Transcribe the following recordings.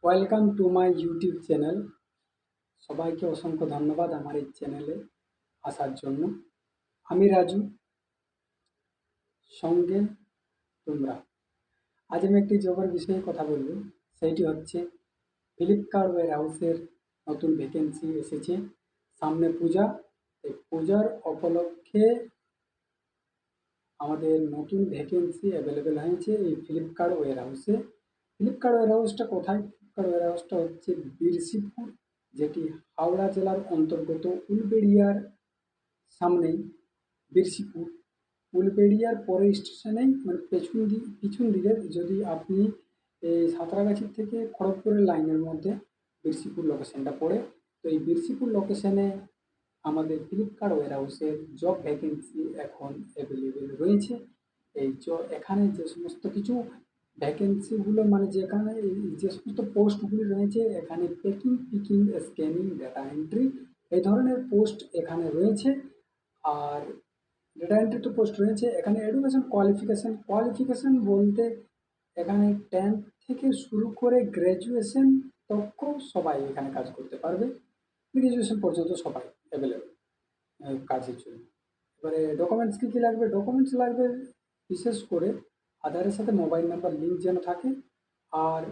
Welcome to my YouTube channel. সবাইকে অসংখ্য ধন্যবাদ আমার এই চ্যানেলে আসার জন্য। আমি রাজু, সঙ্গে তোমরা। আজ আমি একটি জবের বিষয়ে কথা বলবো, সেইটি হচ্ছে ফ্লিপকার্ট ওয়্যার হাউসের নতুন ভ্যাকেন্সি এসেছে। সামনে পূজা, এই পূজার উপলক্ষে আমাদের নতুন ভ্যাকেন্সি অ্যাভেলেবেল হয়েছে এই ফ্লিপকার্ট ওয়্যার হাউসে। ফ্লিপকার্ট ওয়্যার হাউসটা কোথায়? ফ্লিপকার্ট ওয়্যার হাউসটা হচ্ছে বীরসিংপুর, যেটি হাওড়া জেলার অন্তর্গত উলবেড়িয়ার সামনেই। বীরসিংপুর উলবেড়িয়ার পরের স্টেশনেই, মানে পিছন দিকে যদি আপনি এই সাঁতরাগাছি থেকে খড়গপুরের লাইনের মধ্যে বীরসিংপুর লোকেশনটা পড়ে। তো এই বীরসিংপুর লোকেশনে আমাদের ফ্লিপকার্ট ওয়্যার হাউসের জব ভ্যাকেন্সি এখন অ্যাভেলেবেল রয়েছে। এখানে যে সমস্ত কিছু ভ্যাকেন্সিগুলো, মানে যেখানে যে সমস্ত পোস্টগুলি রয়েছে, এখানে packing, picking, scanning, data entry এই ধরনের পোস্ট এখানে রয়েছে। আর ডেটা এন্ট্রি তো পোস্ট রয়েছে। এখানে এডুকেশন কোয়ালিফিকেশন বলতে এখানে 10th থেকে শুরু করে গ্র্যাজুয়েশন তক সবাই এখানে কাজ করতে পারবে। গ্র্যাজুয়েশন পর্যন্ত সবাই অ্যাভেলেবেল কাজের জন্য। এবারে ডকুমেন্টস কী কী লাগবে? ডকুমেন্টস লাগবে বিশেষ করে আধারের সাথে মোবাইল নাম্বার লিঙ্ক যেন থাকে। আর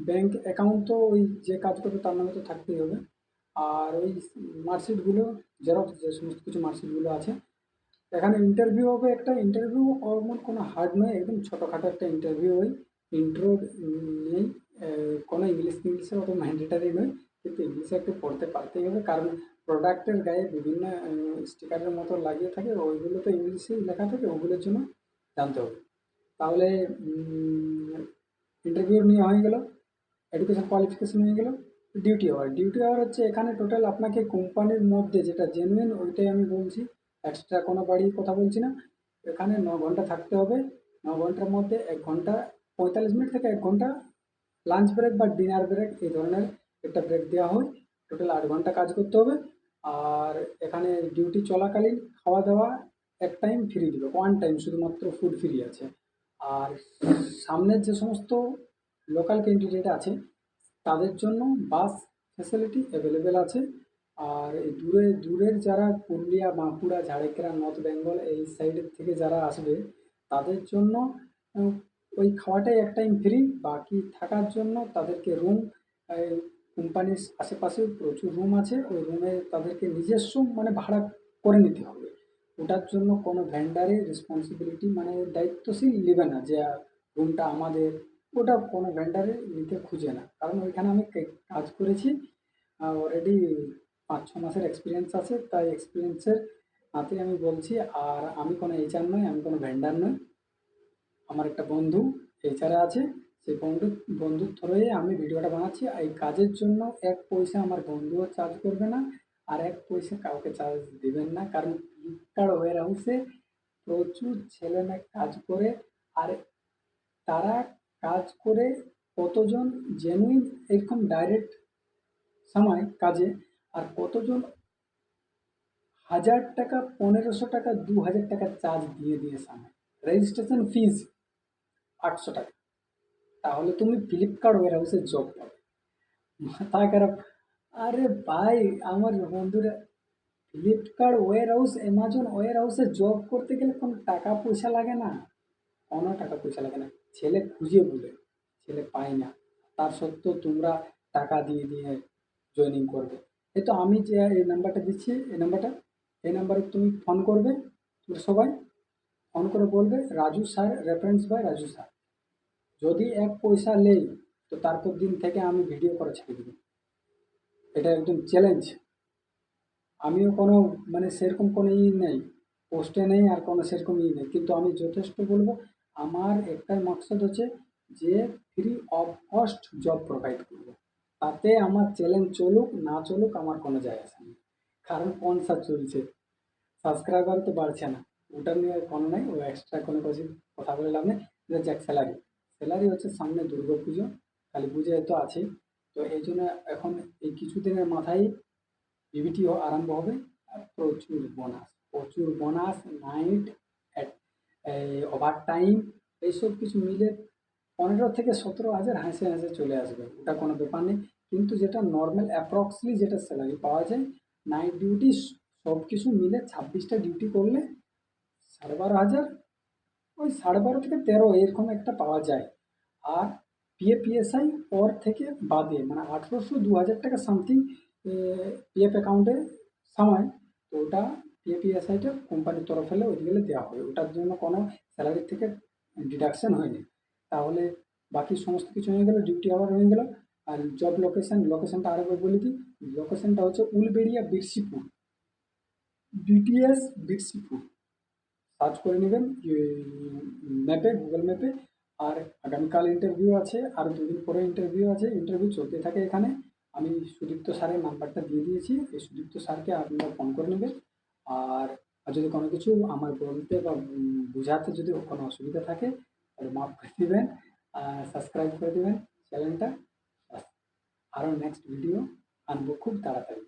ব্যাংক অ্যাকাউন্ট তো ওই যে কাজ করবে তার নামে তো থাকতেই হবে। আর ওই মার্কশিটগুলো, জেরক্স যে সমস্ত কিছু মার্কশিটগুলো আছে। এখানে ইন্টারভিউ হবে একটা। ইন্টারভিউ কোনো হার্ড নয়, একদম ছোটোখাটো একটা ইন্টারভিউ। ওই ইন্ট্রো নেই, কোনো ইংলিশে অত ম্যান্ডেটারি নয়, কিন্তু ইংলিশে একটু পড়তে পারতেই হবে, কারণ প্রোডাক্টের গায়ে বিভিন্ন স্টিকারের মতো লাগিয়ে থাকে, ওইগুলো তো ইংলিশেই লেখা থাকে, ওগুলোর জন্য জানতে হবে। তাহলে ইন্টারভিউ নিয়ে হয়ে গেল, এডুকেশন কোয়ালিফিকেশন হয়ে গেল। ডিউটি আওয়ার হচ্ছে এখানে টোটাল আপনাকে কোম্পানির মধ্যে যেটা জেনুইন ওইটাই আমি বলছি, এক্সট্রা কোনো বাড়ির কথা বলছি না। এখানে 9 ঘন্টা থাকতে হবে। 9 ঘন্টার মধ্যে 1 ঘন্টা 45 মিনিট থেকে 1 ঘন্টা লাঞ্চ ব্রেক বা ডিনার ব্রেক এই ধরনের একটা ব্রেক দেওয়া হয়। টোটাল 8 ঘন্টা কাজ করতে হবে। আর এখানে ডিউটি চলাকালীন খাওয়া দাওয়া এক টাইম ফ্রি দিল, ওয়ান টাইম শুধুমাত্র ফুড ফ্রি আছে। আর সামনের যে সমস্ত লোকাল ক্যান্ডিডেট আছে তাদের জন্য বাস ফ্যাসিলিটি অ্যাভেলেবেল আছে। আর এই দূরের যারা পুরুলিয়া, বাঁকুড়া, ঝাড়গ্রাম, নর্থ বেঙ্গল এই সাইডের থেকে যারা আসবে তাদের জন্য ওই খাওয়াটাই এক টাইম ফ্রি। বাকি থাকার জন্য তাদেরকে রুম, কোম্পানির আশেপাশে প্রচুর রুম আছে, ওই রুমে তাদেরকে নিজস্ব মানে ভাড়া করে নিতে হবে। ওটার জন্য কোনো ভেন্ডারের রেসপন্সিবিলিটি, মানে দায়িত্বশীল নেবে না যে রুমটা আমাদের। ওটা কোনো ভেন্ডারে নিতে খুঁজে না, কারণ ওইখানে আমি কাজ করেছি অলরেডি। 5-6 মাসের এক্সপিরিয়েন্স আছে, তাই এক্সপিরিয়েন্সের হাতে আমি বলছি। আর আমি কোনো এইচআর নই, আমি কোনো ভেন্ডার নই। আমার একটা বন্ধু এইচআরে আছে, সেই বন্ধুর থ্রুয়ে আমি ভিডিওটা বানাচ্ছি। এই কাজের জন্য 1 পয়সা আমার বন্ধুও চার্জ করবে না, আর 1 পয়সা কাউকে চার্জ দেবেন না, কারণ ফ্লিপকার্ট ওয়্যার হাউসে প্রচুর ছেলেমেয়ে কাজ করে। আর তারা কাজ করে কতজন জেনুইন এরকম ডাইরেক্ট সময় কাজে, আর কতজন 1000 টাকা, 1500 টাকা, 2000 টাকা চার্জ দিয়ে সময়। রেজিস্ট্রেশন ফিজ 800 টাকা। তাহলে তুমি ফ্লিপকার্ট ওয়্যার হাউসে জব পাবে, মাথা খারাপ। আরে ভাই, আমার বন্ধুরা, ফ্লিপকার্ট ওয়্যার হাউস, অ্যামাজন ওয়্যার হাউসে জব করতে গেলে কোনো টাকা পয়সা লাগে না, কোনো টাকা পয়সা লাগে না। ছেলে খুঁজে বলে ছেলে পায় না, তার সত্ত্বেও তোমরা টাকা দিয়ে জয়েনিং করবে। এই তো আমি যে এই নাম্বারটা দিচ্ছি, এই নাম্বারে তুমি ফোন করবে। তোমরা সবাই ফোন করে বলবে Raju sir, reference by Raju sir. যদি 1 পয়সা নেই তো তারপর দিন থেকে আমি ভিডিও করে ছেড়ে দেবো। এটা একদম চ্যালেঞ্জ। আমিও কোনো মানে সেরকম কোনো নেই, পোস্টে নেই, আর কোনো সেরকম নেই, কিন্তু আমি যথেষ্ট বলবো। আমার একটাই মকসদ হচ্ছে যে free of cost job provide করবো। তাতে আমার চ্যালেঞ্জ চলুক না চলুক আমার কোনো যায় আসে না, কারণ পয়সা চলছে, সাবস্ক্রাইবার তো বাড়ছে না। ওটা নিয়ে কোনো নাই, ও এক্সট্রা কোনো কিছু কথা বলে লাভ নেই। যাক, স্যালারি স্যালারি হচ্ছে সামনে দুর্গা পুজো, কালী পুজো তো আছে। তো এই জন্য এখন এই কিছুদিনের মাথায় পিভিটিও আরম্ভ হবে। আর প্রচুর বোনাস, নাইট, ওভার টাইম, এইসব কিছু মিলে 15 থেকে 17 হাজার হাসে হাসে চলে আসবে, ওটা কোনো ব্যাপার নেই। কিন্তু যেটা নর্মাল অ্যাপ্রক্সলি যেটা স্যালারি পাওয়া যায়, নাইট ডিউটি সব কিছু মিলে 26টা ডিউটি করলে 12,500, ওই 12.5 থেকে 13 এরকম একটা পাওয়া যায়। আর পিএফ পিএসআই পর থেকে বাদে মানে 1800-2000 টাকা সামথিং পিএফ অ্যাকাউন্টে সময়, তো ওটা পিএফ পিএসআইটা কোম্পানির তরফ হলে ওইগুলো দেওয়া হয়, ওটার জন্য কোনো স্যালারি থেকে ডিডাকশন হয়নি। তাহলে বাকি সমস্ত কিছু হয়ে গেল, ডিউটি আওয়ার হয়ে গেল। আর জব লোকেশনটা আরেকবার বলে দিই, লোকেশনটা হচ্ছে উলবেড়িয়া বিরসিপুর, বিটিএস বিরসিপুর, সার্চ করে নেবেন ম্যাপে, গুগল ম্যাপে। আর আগামীকাল ইন্টারভিউ আছে, আর 2 দিন পরে ইন্টারভিউ আছে, ইন্টারভিউ চলতে থাকে এখানে। আমি সুদীপ্ত স্যারের নাম্বারটা দিয়ে দিয়েছি, এই সুদীপ্ত স্যারকে আপনারা ফোন করে নেবেন। আর আর যদি কোনো কিছু আমার বলতে বা বোঝাতে যদি কোনো অসুবিধা থাকে তাহলে মাফ করে দেবেন, সাবস্ক্রাইব করে দেবেন চ্যানেলটা। আরও নেক্সট ভিডিও আনবো খুব তাড়াতাড়ি।